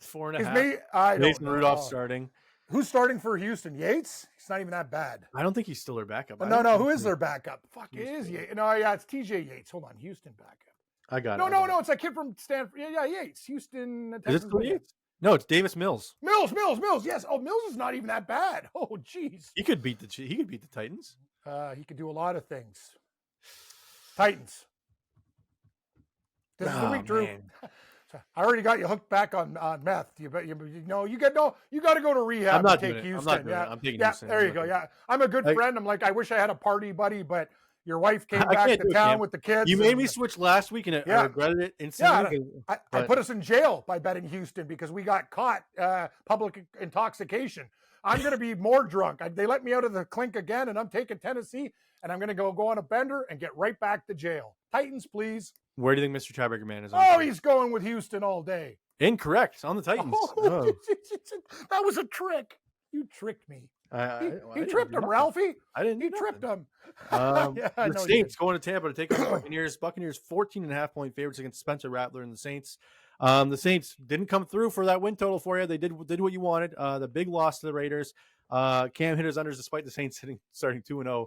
4.5. Mason Rudolph starting. Who's starting for Houston? Yates? He's not even that bad. I don't think he's still their backup. No. Who is their backup? Fuck, it is Yates. No, yeah, it's TJ Yates. Hold on. Houston backup. I got it. No. It's that kid from Stanford. Yeah, Yates. Houston. Is it still Yates? No, it's Davis Mills. Mills. Yes. Oh, Mills is not even that bad. Oh, jeez. He could beat the Titans. He could do a lot of things. Titans. This is the week, Drew. I already got you hooked back on meth. You got to go to rehab. I'm not to take Houston. I'm taking Houston. There you go. Yeah, I'm a good friend. I'm like, I wish I had a party buddy, but your wife came back to town with the kids. You made me switch last week, and I regretted it instantly. Yeah, I put us in jail by betting Houston because we got caught public intoxication. I'm going to be more drunk. They let me out of the clink again, and I'm taking Tennessee, and I'm going to go on a bender and get right back to jail. Titans, please. Where do you think Mr. Tiebreaker Man is? He's going with Houston all day. Incorrect. On the Titans. That was a trick. You tricked me. He tripped him, Ralphie. I didn't. He tripped him. The Saints going to Tampa to take on the Buccaneers. Buccaneers 14.5-point favorites against Spencer Rattler and the Saints. The Saints didn't come through for that win total for you. They did what you wanted. The big loss to the Raiders. Cam hit his unders despite the Saints starting 2-0.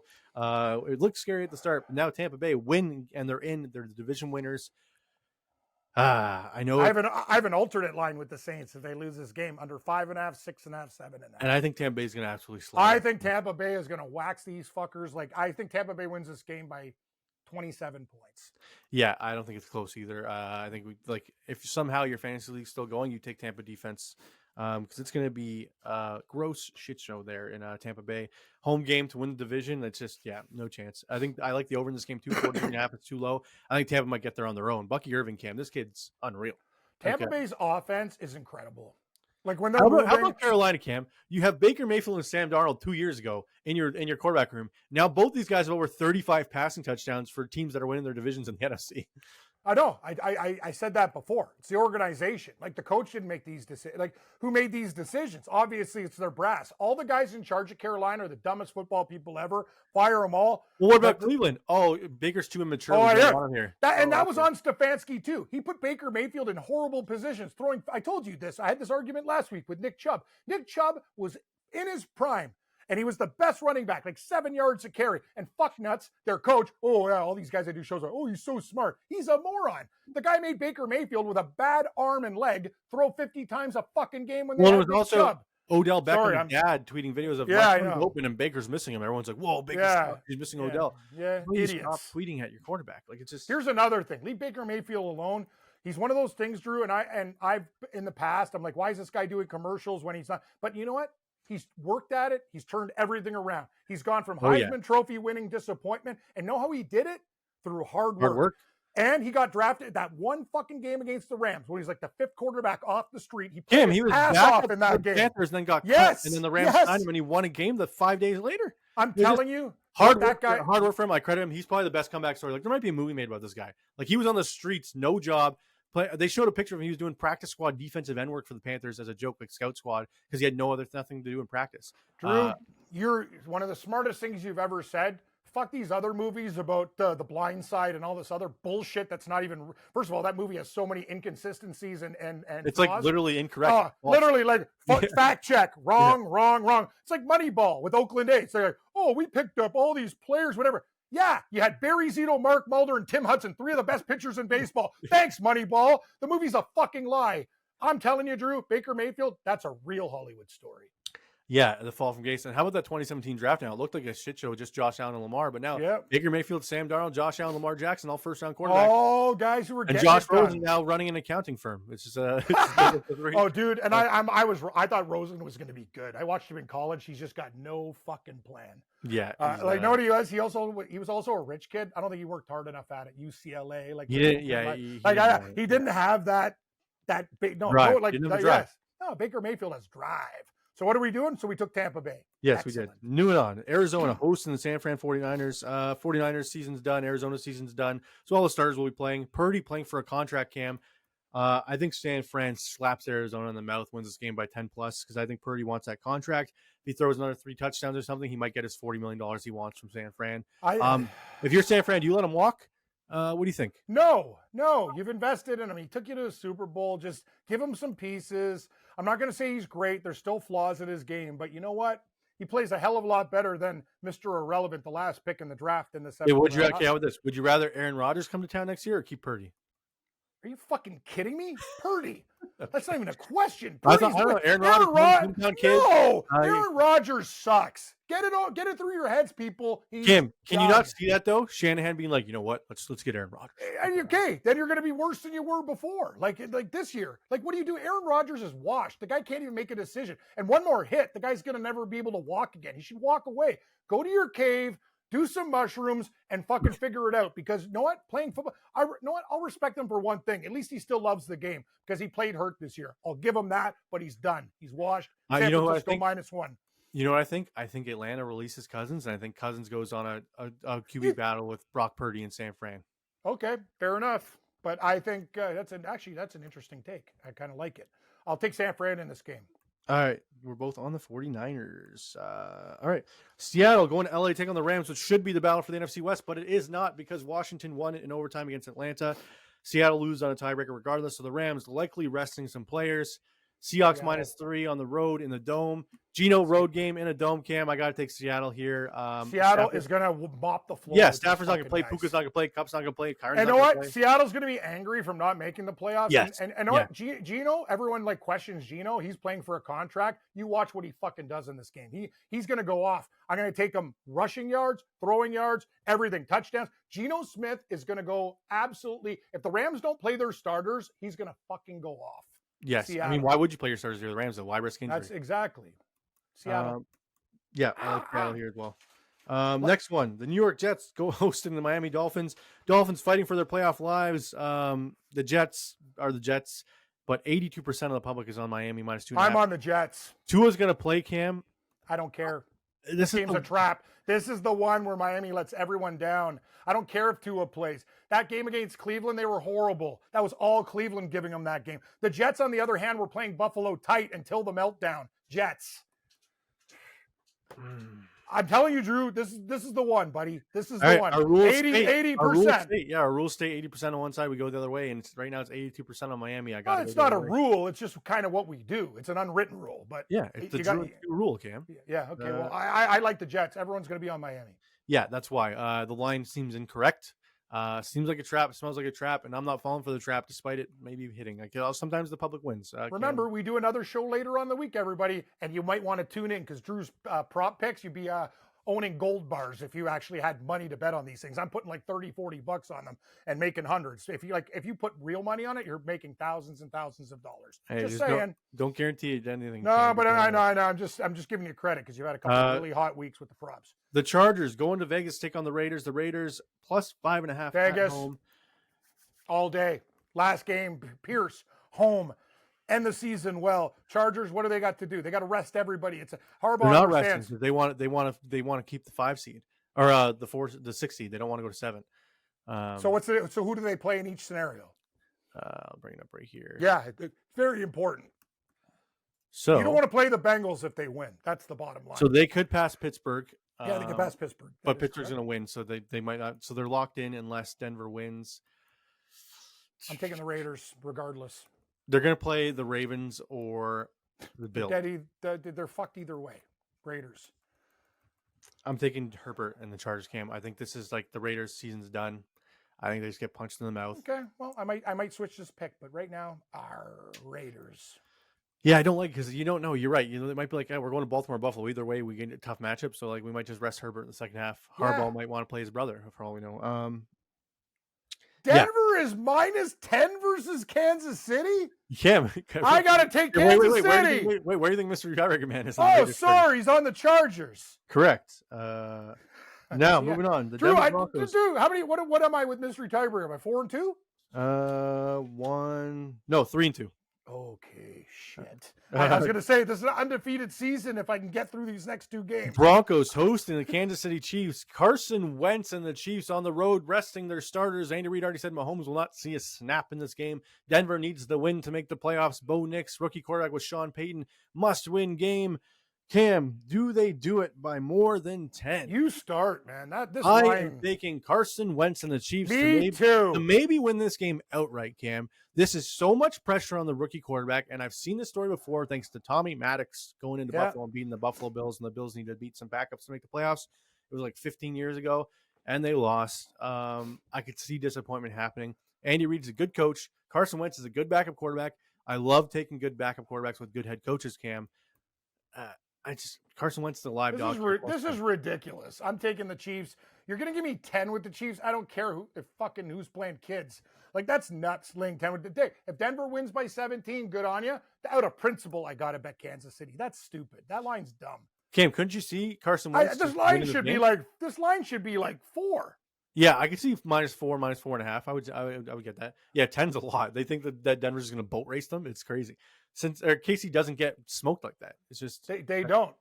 It looked scary at the start, but now Tampa Bay win and they're in. They're the division winners. I know. I have an alternate line with the Saints if they lose this game under 5.5, 6.5, 7.5. And I think Tampa Bay is going to absolutely slide. I think Tampa Bay is going to wax these fuckers. I think Tampa Bay wins this game by 27 points. Yeah, I don't think it's close either. I think if somehow your fantasy league's still going, you take Tampa defense. Because it's going to be a gross shit show there in Tampa Bay. Home game to win the division. It's just, no chance. I think I like the over in this game too. 43.5 is too low. I think Tampa might get there on their own. Bucky Irving, Cam, this kid's unreal. Tampa Bay's offense is incredible. Like when they're how about Carolina, Cam? You have Baker Mayfield and Sam Darnold 2 years ago in your quarterback room. Now both these guys have over 35 passing touchdowns for teams that are winning their divisions in the NFC. I know. I said that before. It's the organization. Like the coach didn't make these decisions. Like who made these decisions? Obviously, it's their brass. All the guys in charge of Carolina are the dumbest football people ever. Fire them all. Well, what about Cleveland? Oh, Baker's too immature. That was on Stefanski too. He put Baker Mayfield in horrible positions, throwing. I told you this. I had this argument last week with Nick Chubb. Nick Chubb was in his prime. And he was the best running back, like 7 yards a carry. And fuck nuts, their coach, all these guys that do shows are, he's so smart. He's a moron. The guy made Baker Mayfield with a bad arm and leg throw 50 times a fucking game when they had Nick Chubb. Odell Beckham's dad tweeting videos of open and Baker's missing him. Everyone's like, whoa, he's missing Odell. Yeah, please stop tweeting at your quarterback. Like it's just. Here's another thing. Leave Baker Mayfield alone. He's one of those things, Drew, and I've in the past, I'm like, why is this guy doing commercials when he's not? But you know what? He's worked at it. He's turned everything around. He's gone from Heisman Trophy winning disappointment. And know how he did it? Through hard work. And he got drafted that one fucking game against the Rams when he's like the 5th quarterback off the street. He played he was ass back off in that game. Panthers, and then got cut, and then the Rams signed him, and he won a game 5 days later. I'm telling you, hard work for him. I credit him. He's probably the best comeback story. Like, there might be a movie made about this guy. Like, he was on the streets, no job. They showed a picture of him. He was doing practice squad defensive end work for the Panthers as a joke, like scout squad, because he had nothing to do in practice. Drew, you're one of the smartest things you've ever said. Fuck these other movies about the Blind Side and all this other bullshit that's not even. First of all, that movie has so many inconsistencies and it's flaws. like literally incorrect. Literally, like fact check, wrong. It's like Moneyball with Oakland A's. They're like, oh, we picked up all these players, whatever. Yeah, you had Barry Zito, Mark Mulder, and Tim Hudson, 3 of the best pitchers in baseball. Thanks, Moneyball. The movie's a fucking lie. I'm telling you, Drew, Baker Mayfield, that's a real Hollywood story. Yeah, the fall from grace. And how about that 2017 draft now? It looked like a shit show, just Josh Allen and Lamar. But now Baker Mayfield, Sam Darnold, Josh Allen, Lamar Jackson, all first-round quarterbacks. All guys who were getting and Josh Rosen now running an accounting firm. It's just oh, dude, and I thought Rosen was going to be good. I watched him in college. He's just got no fucking plan. Yeah, like know what he was? He was also a rich kid. I don't think he worked hard enough at it. UCLA, like he didn't. Yeah, he didn't have that big. No, drive. No, Baker Mayfield has drive. So what are we doing? So we took Tampa Bay. Yes, Excellent. we did. New it on. Arizona hosting the San Fran 49ers. 49ers season's done. Arizona season's done. So all the starters will be playing. Purdy playing for a contract, Cam. I think San Fran slaps Arizona in the mouth, wins this game by 10+, because I think Purdy wants that contract. If he throws another 3 touchdowns or something, he might get his $40 million he wants from San Fran. If you're San Fran, do you let him walk? What do you think? No. You've invested in him. He took you to a Super Bowl. Just give him some pieces. I'm not going to say he's great. There's still flaws in his game. But you know what? He plays a hell of a lot better than Mr. Irrelevant, the last pick in the draft in the 7th. How about this? Would you rather Aaron Rodgers come to town next year or keep Purdy? Are you fucking kidding me? Purdy. That's not even a question. I don't know. Aaron Rodgers. Aaron Rodgers sucks. Get it through your heads, people. Kim, can you not see that though? Shanahan being like, you know what? Let's get Aaron Rodgers. Okay, then you're going to be worse than you were before. Like this year. Like, what do you do? Aaron Rodgers is washed. The guy can't even make a decision. And one more hit, the guy's going to never be able to walk again. He should walk away. Go to your cave. Do some mushrooms and fucking figure it out, because you know what? Playing football, I'll respect him for one thing. At least he still loves the game, because he played hurt this year. I'll give him that, but he's done. He's washed. San Francisco -1. You know what I think? I think Atlanta releases Cousins, and I think Cousins goes on a QB battle with Brock Purdy and San Fran. Okay, fair enough. But I think that's an interesting take. I kind of like it. I'll take San Fran in this game. All right, we're both on the 49ers. All right, Seattle going to LA, take on the Rams, which should be the battle for the NFC West, but it is not, because Washington won it in overtime against Atlanta. Seattle lose on a tiebreaker regardless, so the Rams likely resting some players. Seahawks -3 on the road in the Dome. Geno road game in a Dome, Cam. I got to take Seattle here. Seattle is going to mop the floor. Yeah, Stafford's not going to play. Puka's not going to play. Cup's not going to play. Kyron's and you know what? Seattle's going to be angry from not making the playoffs. Yes. And you know what? Geno, everyone questions Geno. He's playing for a contract. You watch what he fucking does in this game. He's going to go off. I'm going to take him rushing yards, throwing yards, everything, touchdowns. Geno Smith is going to go absolutely. If the Rams don't play their starters, he's going to fucking go off. Yes. Seattle. I mean, why would you play your starters here? The Rams, though? Why risk injury? That's exactly. Seattle. I like Seattle here as well. Next one. The New York Jets go hosting the Miami Dolphins. Dolphins fighting for their playoff lives. The Jets are the Jets, but 82% of the public is on Miami -2.5. I'm on the Jets. Tua's going to play, Cam. I don't care. This game's a trap. This is the one where Miami lets everyone down. I don't care if Tua plays. That game against Cleveland, they were horrible. That was all Cleveland giving them that game. The Jets, on the other hand, were playing Buffalo tight until the meltdown. Jets. I'm telling you, Drew, this is the one, buddy. This is the one. 80%. Our rules stay 80% on one side. We go the other way, and right now it's 82% on Miami. It's not a rule. It's just kind of what we do. It's an unwritten rule, but yeah, it's the rule, Cam. Yeah. Okay. Well, I like the Jets. Everyone's going to be on Miami. Yeah, that's why. The line seems incorrect. Seems like a trap. It smells like a trap, and I'm not falling for the trap despite it maybe hitting. Sometimes the public wins. Remember, we do another show later on the week, everybody, and you might want to tune in, because Drew's prop picks, you'd be owning gold bars if you actually had money to bet on these things. I'm putting like $30-$40 on them and making hundreds. If you put real money on it, you're making thousands and thousands of dollars. Hey, just saying. Don't guarantee anything. No, but I know. I'm just giving you credit, because you've had a couple of really hot weeks with the props. The Chargers going to Vegas, take on the Raiders. The Raiders +5.5 Vegas. at home. All day. Last game, Pierce, home. End the season well. Chargers, what do they got to do? They got to rest everybody. It's a Harbaugh. They're not resting. They want to keep the 5 seed or the 6 seed. They don't want to go to 7. So who do they play in each scenario? I'll bring it up right here. Yeah, it's very important. So you don't want to play the Bengals if they win. That's the bottom line. So they could pass Pittsburgh. Yeah, they could pass Pittsburgh. But Pittsburgh's going to win, so they might not. So they're locked in unless Denver wins. I'm taking the Raiders regardless. They're going to play the Ravens or the Bills. They're fucked either way. Raiders. I'm taking Herbert and the Chargers, Cam. I think this is like the Raiders' season's done. I think they just get punched in the mouth. Okay, well, I might switch this pick, but right now, our Raiders. Yeah, I don't like because you don't know. You're right. It might be like, we're going to Baltimore, Buffalo. Either way, we get a tough matchup. So we might just rest Herbert in the second half. Harbaugh might want to play his brother, for all we know. Denver is -10 versus Kansas City. Yeah, I gotta take Kansas City. Wait, where do you think Mystery Tiebreaker Man is? Oh, sorry, he's on the Chargers. Correct. Now moving on. The Drew, Denver Broncos. Drew, how many? What am I with Mystery Tiebreaker? Am I 4-2? 3-2. Okay, shit. I was going to say, this is an undefeated season if I can get through these next 2 games. Broncos hosting the Kansas City Chiefs. Carson Wentz and the Chiefs on the road resting their starters. Andy Reid already said Mahomes will not see a snap in this game. Denver needs the win to make the playoffs. Bo Nix, rookie quarterback with Sean Payton, must-win game. Cam, do they do it by more than 10? You start, man. I am taking Carson Wentz and the Chiefs to maybe win this game outright, Cam. This is so much pressure on the rookie quarterback, and I've seen this story before thanks to Tommy Maddox going into Buffalo and beating the Buffalo Bills, and the Bills need to beat some backups to make the playoffs. It was like 15 years ago, and they lost. I could see disappointment happening. Andy Reid's a good coach. Carson Wentz is a good backup quarterback. I love taking good backup quarterbacks with good head coaches, Cam. Carson Wentz is a live dog. This is ridiculous. I'm taking the Chiefs. You're going to give me 10 with the Chiefs? I don't care who's playing kids. That's nuts, laying 10 with the day. If Denver wins by 17, good on you. Out of principle, I got to bet Kansas City. That's stupid. That line's dumb. Cam, couldn't you see Carson Wentz? This line should be like 4. Yeah, I could see -4, -4.5. I would get that. Yeah, 10's a lot. They think that Denver's just going to boat race them. It's crazy. Casey doesn't get smoked like that. It's just they don't.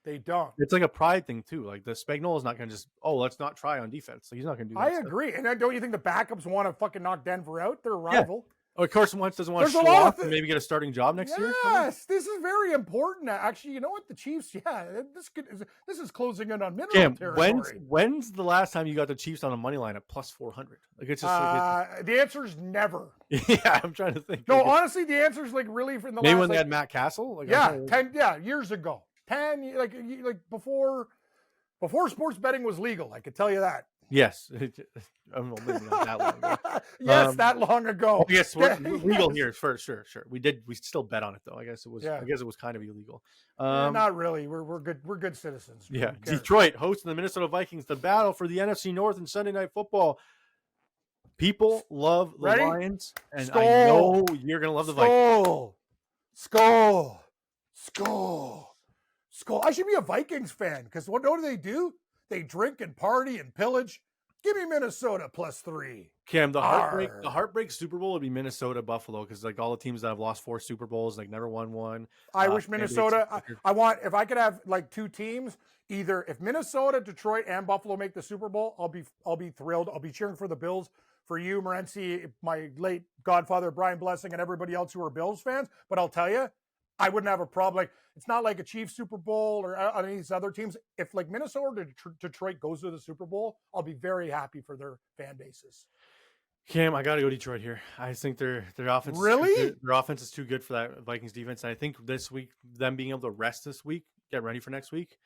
They don't. It's like a pride thing too. Like the Spagnuolo's not going to just let's not try on defense. So he's not going to do that. I agree. And don't you think the backups want to fucking knock Denver out? They're a rival. Yeah. Or Carson Wentz doesn't want to show off and maybe get a starting job next year. Yes, this is very important. Actually, you know what? The Chiefs, this is closing in on mineral territory. When's the last time you got the Chiefs on a money line at +400? It's just the answer is never. Yeah, I'm trying to think. No, honestly, the answer is really from the maybe last, when they had Matt Castle. 10 years ago. 10 before sports betting was legal. I could tell you that. Yes, I'm maybe not that long ago. Yes, that long ago. Yes, we're legal here for sure. We still bet on it though. I guess it was kind of illegal. Not really. We're good. We're good citizens. Yeah. Detroit hosting the Minnesota Vikings. The battle for the NFC North in Sunday Night Football. People love the Lions, and I know you're gonna love the Vikings. Skull. I should be a Vikings fan because what do they do? They drink and party and pillage. Give me Minnesota +3. Cam, the heartbreak Super Bowl would be Minnesota Buffalo because all the teams that have lost 4 Super Bowls never won one. I wish Minnesota. I want if I could have 2 teams. Either if Minnesota, Detroit, and Buffalo make the Super Bowl, I'll be thrilled. I'll be cheering for the Bills. For you, Morency, my late godfather Brian Blessing, and everybody else who are Bills fans. But I'll tell you, I wouldn't have a problem. It's not like a Chiefs Super Bowl or any of these other teams. If Minnesota or Detroit goes to the Super Bowl, I'll be very happy for their fan bases. Cam, I got to go Detroit here. I think their offense their offense is too good for that Vikings defense. And I think this week, them being able to rest this week, get ready for next week.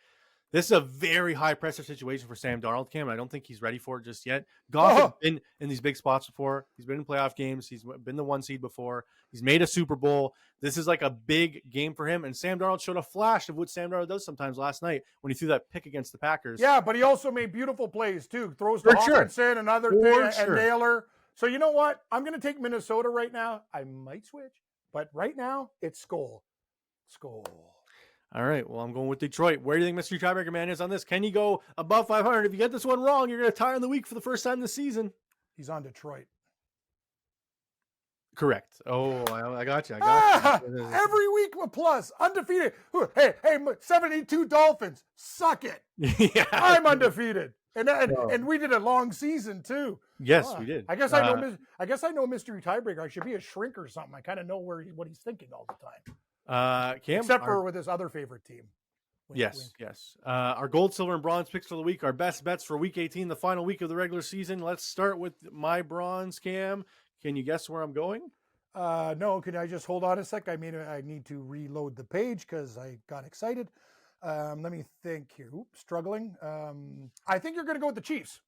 This is a very high pressure situation for Sam Darnold, Cam. I don't think he's ready for it just yet. Goff has been in these big spots before. He's been in playoff games. He's been the 1 seed before. He's made a Super Bowl. This is a big game for him. And Sam Darnold showed a flash of what Sam Darnold does sometimes last night when he threw that pick against the Packers. Yeah, but he also made beautiful plays too. Throws to Hawkinson, another thing, and Naylor. So you know what? I'm going to take Minnesota right now. I might switch, but right now it's Skull. All right, well, I'm going with Detroit. Where do you think Mystery Tiebreaker Man is on this? Can he go above 500? If you get this one wrong, you're going to tie on the week for the first time this season. He's on Detroit. Correct. Oh, I got you. Every week a plus. Undefeated. Hey, 72 Dolphins. Suck it. Yeah. I'm undefeated. And we did a long season too. Yes, we did. I guess I know mystery tiebreaker. I should be a shrink or something. I kind of know what he's thinking all the time. Cam, except for with his other favorite team. Wink, yes, wink. yes. Our gold, silver, and bronze picks for the week. Our best bets for Week 18, the final week of the regular season. Let's start with my bronze, Cam. Can you guess where I'm going? No, can I just hold on a sec? I mean, I need to reload the page because I got excited. Let me think here. Oops, struggling. I think you're going to go with the Chiefs.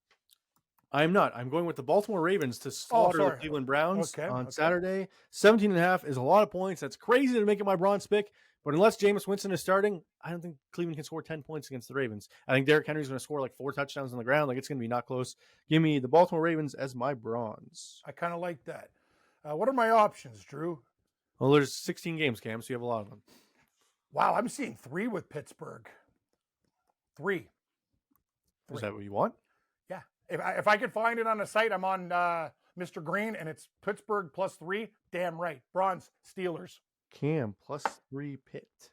I'm not. I'm going with the Baltimore Ravens to slaughter the Cleveland Browns on Saturday. 17.5 is a lot of points. That's crazy to make it my bronze pick. But unless Jameis Winston is starting, I don't think Cleveland can score 10 points against the Ravens. I think Derrick Henry's going to score like 4 touchdowns on the ground. Like, it's going to be not close. Give me the Baltimore Ravens as my bronze. I kind of like that. What are my options, Drew? Well, there's 16 games, Cam, so you have a lot of them. Wow, I'm seeing 3 with Pittsburgh. 3. Is that what you want? Yeah. If I could find it on a site, I'm on Mr. Green, and it's Pittsburgh +3. Damn right. Bronze, Steelers. Cam +3 Pitt.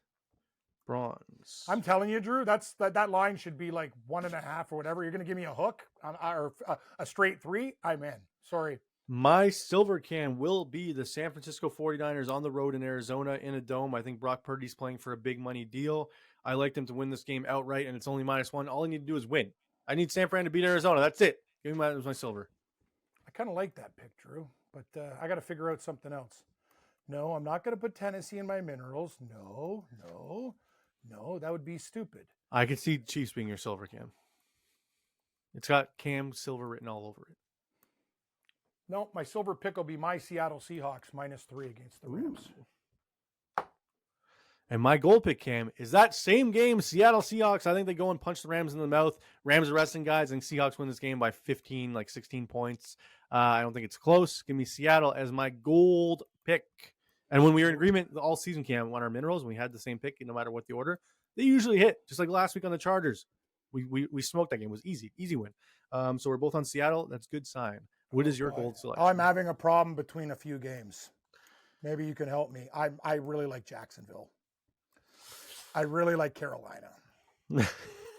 Bronze. I'm telling you, Drew, that line should be like 1.5 or whatever. You're going to give me a hook or a straight 3. I'm in. Sorry. My silver, Cam, will be the San Francisco 49ers on the road in Arizona in a dome. I think Brock Purdy's playing for a big money deal. I like them to win this game outright, and it's only -1. All I need to do is win. I need San Fran to beat Arizona. That's it. Give me my silver. I kind of like that pick, Drew, but I got to figure out something else. No, I'm not going to put Tennessee in my minerals. No, that would be stupid. I could see Chiefs being your silver, Cam. It's got Cam Silver written all over it. No, my silver pick will be my Seattle Seahawks -3 against the Rams. And my gold pick, Cam, is that same game, Seattle Seahawks. I think they go and punch the Rams in the mouth. Rams are resting guys, and Seahawks win this game by 15, like 16 points. I don't think it's close. Give me Seattle as my gold pick. And when we were in agreement all season, Cam, on our minerals, we had the same pick no matter what the order. They usually hit, just like last week on the Chargers. We smoked that game. It was easy win. So we're both on Seattle. That's a good sign. What is your gold selection? I'm having a problem between a few games. Maybe you can help me. I really like Jacksonville. I really like Carolina.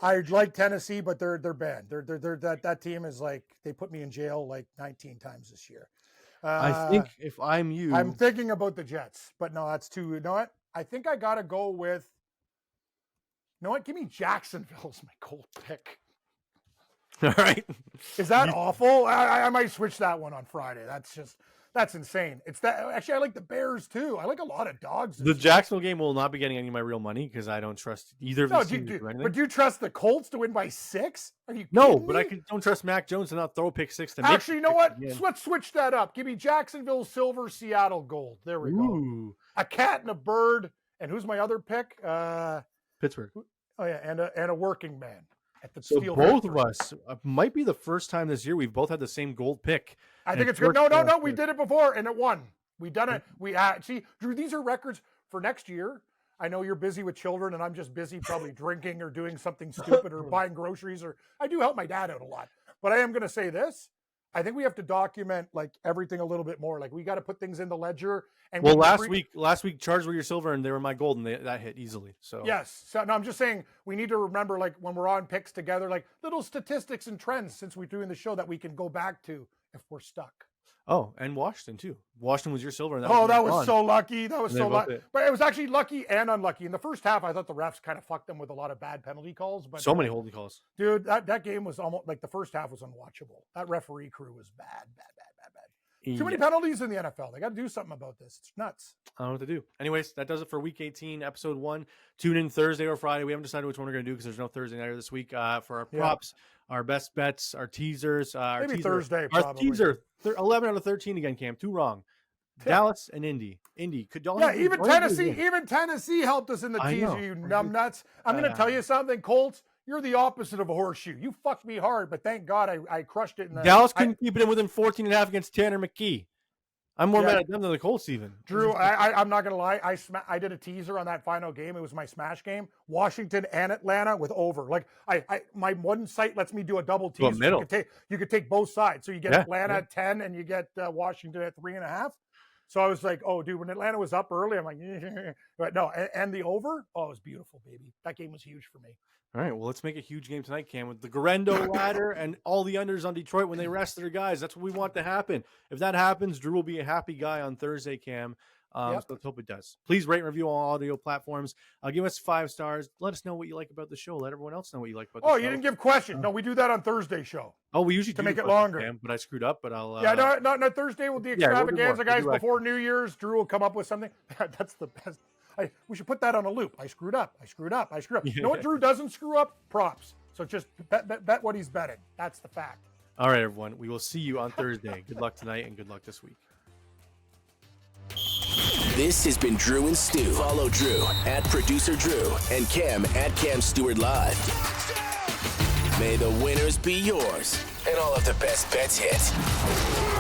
I like Tennessee, but they're bad. They're that team is like, they put me in jail like 19 times this year. I think if I'm you, I'm thinking about the Jets, but no, that's too. You know what? I think I got to go with. You know what? Give me Jacksonville as my gold pick. All right. Is that awful? I might switch that one on Friday. That's insane. It's that. Actually, I like the Bears too. I like a lot of dogs. The Jacksonville game will not be getting any of my real money because I don't trust either of these teams. But do you trust the Colts to win by 6? Are you no? kidding But me? I don't trust Mac Jones to not throw pick 6 to Actually, you know what? Again. Let's switch that up. Give me Jacksonville silver, Seattle gold. There we go. A cat and a bird. And who's my other pick? Pittsburgh. Oh yeah, and a working man. So both of us might be the first time this year we've both had the same gold pick. I think it's good. No. We did it before and it won. We done it. We see, Drew. These are records for next year. I know you're busy with children, and I'm just busy probably drinking or doing something stupid or buying groceries. Or I do help my dad out a lot. But I am going to say this. I think we have to document like everything a little bit more. Like we got to put things in the ledger. And well, last week, Chargers were your silver, and they were my gold, and that hit easily. So yes. So no, I'm just saying we need to remember, like when we're on picks together, like little statistics and trends since we're doing the show that we can go back to if we're stuck. Oh, and Washington too. Washington was your silver. And that was so lucky. That was so lucky. But it was actually lucky and unlucky. In the first half, I thought the refs kind of fucked them with a lot of bad penalty calls. But so many holding calls. Dude, that game was almost like the first half was unwatchable. That referee crew was bad. Too many penalties in the NFL. They got to do something about this. It's nuts. I don't know what to do. Anyways, that does it for Week 18, Episode 1. Tune in Thursday or Friday. We haven't decided which one we're going to do because there's no Thursday nighter this week for our props, our best bets, our teasers. Maybe Thursday, our probably. teaser, 11 out of 13 again, Cam. 2 wrong. Dallas and Indy. Could y'all even Tennessee helped us in the teaser, you numbnuts. I'm going to tell you something, Colts. You're the opposite of a horseshoe. You fucked me hard, but thank God I crushed it. Dallas couldn't keep it in within 14.5 against Tanner McKee. I'm more mad at them than the Colts even. Drew, I'm not going to lie. I did a teaser on that final game. It was my smash game. Washington and Atlanta with over. Like my one site lets me do a double teaser. You could take both sides. So you get Atlanta at 10 and you get Washington at 3.5. So I was like, oh, dude, when Atlanta was up early, I'm like, but no, and the over, oh, it was beautiful, baby. That game was huge for me. All right, well, let's make a huge game tonight, Cam, with the Garendo ladder and all the unders on Detroit when they rest their guys. That's what we want to happen. If that happens, Drew will be a happy guy on Thursday, Cam. So let's hope it does. Please rate and review on all audio platforms. Give us 5 stars. Let us know what you like about the show. Let everyone else know what you like about the show. Oh, you didn't give questions. No, we do that on Thursday show. Oh, we usually to do make it longer. Cam, but I screwed up. But I'll. No. Thursday will be extravaganza, guys. Before New Year's, Drew will come up with something. That's the best. We should put that on a loop. I screwed up. You know what Drew doesn't screw up? Props. So just bet what he's betting. That's the fact. All right, everyone. We will see you on Thursday. Good luck tonight and good luck this week. This has been Drew and Stew. Follow Drew at Producer Drew and Cam at Cam Stewart Live. May the winners be yours and all of the best bets hit.